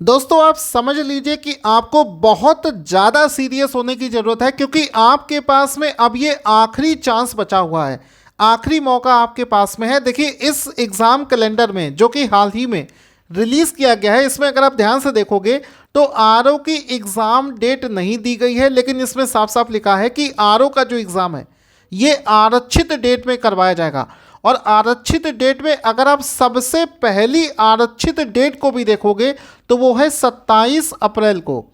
दोस्तों आप समझ लीजिए कि आपको बहुत ज़्यादा सीरियस होने की ज़रूरत है, क्योंकि आपके पास में अब ये आखिरी चांस बचा हुआ है, आखिरी मौका आपके पास में है। देखिए इस एग्ज़ाम कैलेंडर में जो कि हाल ही में रिलीज़ किया गया है, इसमें अगर आप ध्यान से देखोगे तो आरओ की एग्ज़ाम डेट नहीं दी गई है, लेकिन इसमें साफ साफ लिखा है कि आरओ का जो एग्ज़ाम है ये आरक्षित डेट में करवाया जाएगा। और आरक्षित डेट में अगर आप सबसे पहली आरक्षित डेट को भी देखोगे तो वो है 27 अप्रैल को,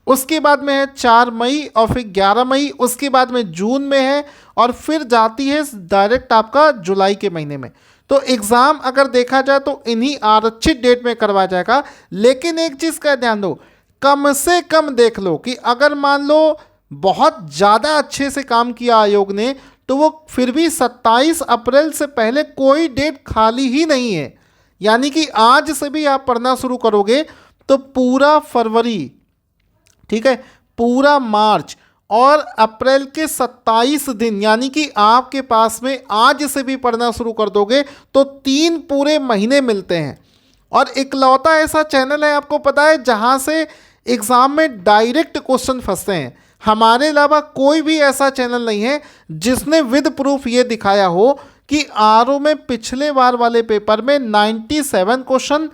उसके बाद में है 4 मई और फिर 11 मई, उसके बाद में जून में है और फिर जाती है डायरेक्ट आपका जुलाई के महीने में। तो एग्ज़ाम अगर देखा जाए तो इन्हीं आरक्षित डेट में करवाया जाएगा। लेकिन एक चीज़ का ध्यान दो, कम से कम देख लो कि अगर मान लो बहुत ज़्यादा अच्छे से काम किया आयोग ने तो वो फिर भी 27 अप्रैल से पहले कोई डेट खाली ही नहीं है। यानी कि आज से भी आप पढ़ना शुरू करोगे तो पूरा फरवरी, ठीक है, पूरा मार्च और अप्रैल के 27 दिन, यानी कि आपके पास में आज से भी पढ़ना शुरू कर दोगे तो 3 पूरे महीने मिलते हैं। और इकलौता ऐसा चैनल है, आपको पता है, जहां से एग्ज़ाम में डायरेक्ट क्वेश्चन फंसते हैं। हमारे अलावा कोई भी ऐसा चैनल नहीं है जिसने विद प्रूफ ये दिखाया हो कि आरओ में पिछले बार वाले पेपर में 97 क्वेश्चन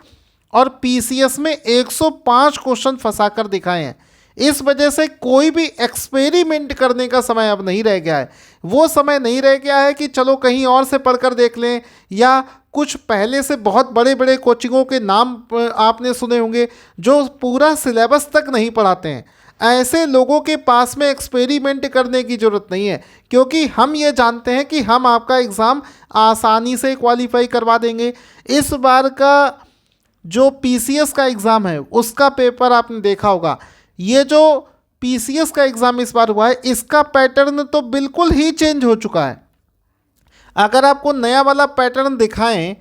और पीसीएस में 105 क्वेश्चन फंसा कर दिखाए हैं। इस वजह से कोई भी एक्सपेरिमेंट करने का समय अब नहीं रह गया है। वो समय नहीं रह गया है कि चलो कहीं और से पढ़कर देख लें, या कुछ पहले से बहुत बड़े बड़े कोचिंगों के नाम आपने सुने होंगे जो पूरा सिलेबस तक नहीं पढ़ाते हैं। ऐसे लोगों के पास में एक्सपेरिमेंट करने की ज़रूरत नहीं है, क्योंकि हम ये जानते हैं कि हम आपका एग्ज़ाम आसानी से क्वालिफाई करवा देंगे। इस बार का जो पीसीएस का एग्ज़ाम है उसका पेपर आपने देखा होगा। ये जो पीसीएस का एग्ज़ाम इस बार हुआ है इसका पैटर्न तो बिल्कुल ही चेंज हो चुका है। अगर आपको नया वाला पैटर्न दिखाएं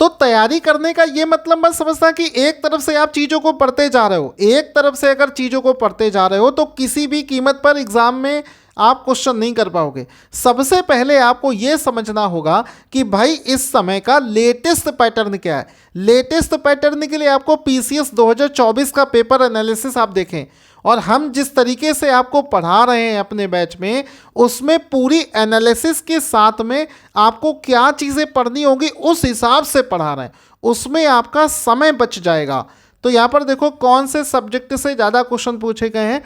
तो तैयारी करने का ये मतलब मत समझना कि एक तरफ से आप चीज़ों को पढ़ते जा रहे हो। एक तरफ से अगर चीज़ों को पढ़ते जा रहे हो तो किसी भी कीमत पर एग्ज़ाम में आप क्वेश्चन नहीं कर पाओगे। सबसे पहले आपको ये समझना होगा कि भाई इस समय का लेटेस्ट पैटर्न क्या है। लेटेस्ट पैटर्न के लिए आपको पीसीएस 2024 का पेपर एनालिसिस आप देखें, और हम जिस तरीके से आपको पढ़ा रहे हैं अपने बैच में, उसमें पूरी एनालिसिस के साथ में आपको क्या चीज़ें पढ़नी होगी उस हिसाब से पढ़ा रहे हैं, उसमें आपका समय बच जाएगा। तो यहाँ पर देखो कौन से सब्जेक्ट से ज़्यादा क्वेश्चन पूछे गए हैं।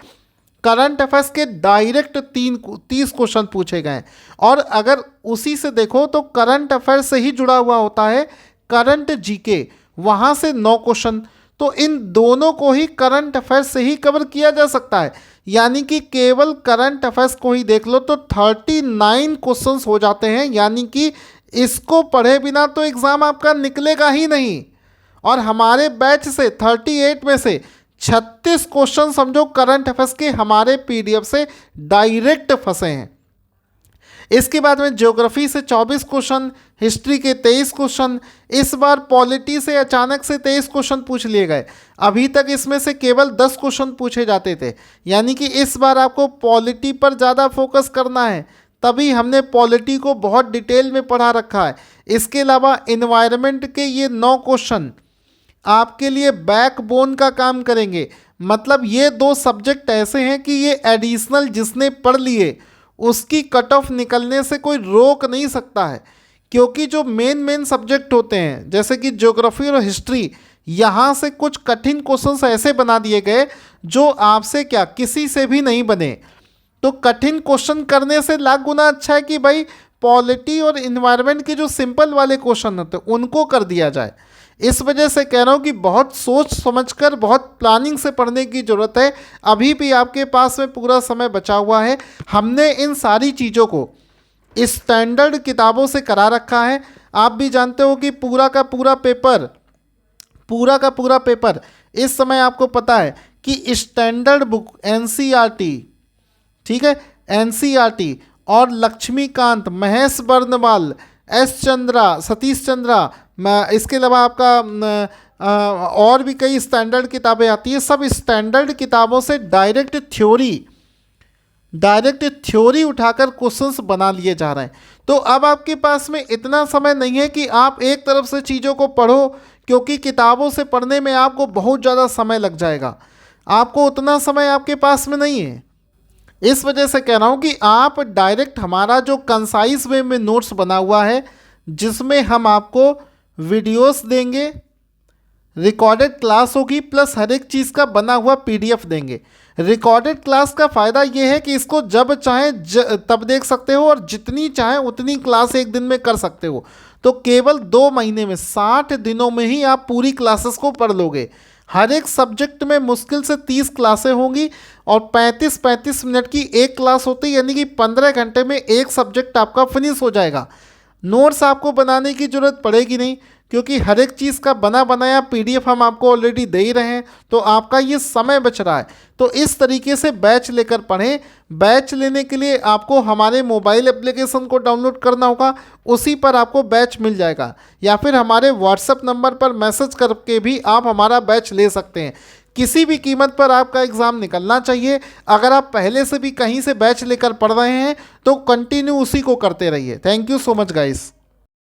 करंट अफेयर्स के डायरेक्ट 30 क्वेश्चन पूछे गए हैं, और अगर उसी से देखो तो करंट अफेयर्स से ही जुड़ा हुआ होता है करंट जीके, वहाँ से 9 क्वेश्चन। तो इन दोनों को ही करंट अफेयर्स से ही कवर किया जा सकता है। यानी कि केवल करंट अफेयर्स को ही देख लो तो 39 क्वेश्चंस हो जाते हैं। यानी कि इसको पढ़े बिना तो एग्ज़ाम आपका निकलेगा ही नहीं। और हमारे बैच से 38 में से 36 क्वेश्चन समझो करंट अफेयर्स के हमारे पीडीएफ से डायरेक्ट फंसे हैं। इसके बाद में ज्योग्राफी से 24 क्वेश्चन, हिस्ट्री के 23 क्वेश्चन, इस बार पॉलिटी से अचानक से 23 क्वेश्चन पूछ लिए गए। अभी तक इसमें से केवल 10 क्वेश्चन पूछे जाते थे। यानी कि इस बार आपको पॉलिटी पर ज़्यादा फोकस करना है, तभी हमने पॉलिटी को बहुत डिटेल में पढ़ा रखा है। इसके अलावा इन्वायरमेंट के ये 9 क्वेश्चन आपके लिए बैकबोन का काम करेंगे। मतलब ये 2 सब्जेक्ट ऐसे हैं कि ये एडिशनल जिसने पढ़ लिए उसकी कट ऑफ निकलने से कोई रोक नहीं सकता है, क्योंकि जो मेन सब्जेक्ट होते हैं जैसे कि ज्योग्राफी और हिस्ट्री, यहाँ से कुछ कठिन क्वेश्चंस ऐसे बना दिए गए जो आपसे क्या किसी से भी नहीं बने। तो कठिन क्वेश्चन करने से लाख गुना अच्छा है कि भाई पॉलिटी और इन्वायरमेंट के जो सिंपल वाले क्वेश्चन होते हैं उनको कर दिया जाए। इस वजह से कह रहा हूँ कि बहुत सोच समझकर, बहुत प्लानिंग से पढ़ने की ज़रूरत है। अभी भी आपके पास में पूरा समय बचा हुआ है। हमने इन सारी चीज़ों को स्टैंडर्ड किताबों से करा रखा है। आप भी जानते हो कि पूरा का पूरा पेपर इस समय आपको पता है कि स्टैंडर्ड बुक एनसीईआरटी, ठीक है, एनसीईआरटी और लक्ष्मीकांत, महेश बर्नवाल, एस चंद्रा, सतीश चंद्रा, इसके अलावा आपका और भी कई स्टैंडर्ड किताबें आती है। सब स्टैंडर्ड किताबों से डायरेक्ट थ्योरी उठाकर क्वेश्चंस बना लिए जा रहे हैं। तो अब आपके पास में इतना समय नहीं है कि आप एक तरफ से चीज़ों को पढ़ो, क्योंकि किताबों से पढ़ने में आपको बहुत ज़्यादा समय लग जाएगा, आपको उतना समय आपके पास में नहीं है। इस वजह से कह रहा हूँ कि आप डायरेक्ट हमारा जो कंसाइज वे में नोट्स बना हुआ है, जिसमें हम आपको वीडियोस देंगे, रिकॉर्डेड क्लास होगी, प्लस हर एक चीज़ का बना हुआ पीडीएफ देंगे। रिकॉर्डेड क्लास का फ़ायदा ये है कि इसको जब चाहें तब देख सकते हो और जितनी चाहें उतनी क्लास एक दिन में कर सकते हो। तो केवल 2 महीने में 60 दिनों में ही आप पूरी क्लासेस को पढ़ लोगे। हर एक सब्जेक्ट में मुश्किल से 30 क्लासें होंगी और 35-35 मिनट की एक क्लास होती है, यानी कि 15 घंटे में एक सब्जेक्ट आपका फिनिश हो जाएगा। नोट्स आपको बनाने की ज़रूरत पड़ेगी नहीं, क्योंकि हर एक चीज़ का बना बनाया पीडीएफ हम आपको ऑलरेडी दे ही रहे हैं, तो आपका ये समय बच रहा है। तो इस तरीके से बैच लेकर पढ़ें। बैच लेने के लिए आपको हमारे मोबाइल एप्लीकेशन को डाउनलोड करना होगा, उसी पर आपको बैच मिल जाएगा, या फिर हमारे व्हाट्सएप नंबर पर मैसेज करके भी आप हमारा बैच ले सकते हैं। किसी भी कीमत पर आपका एग्ज़ाम निकलना चाहिए। अगर आप पहले से भी कहीं से बैच लेकर पढ़ रहे हैं तो कंटिन्यू उसी को करते रहिए। Thank you so much guys.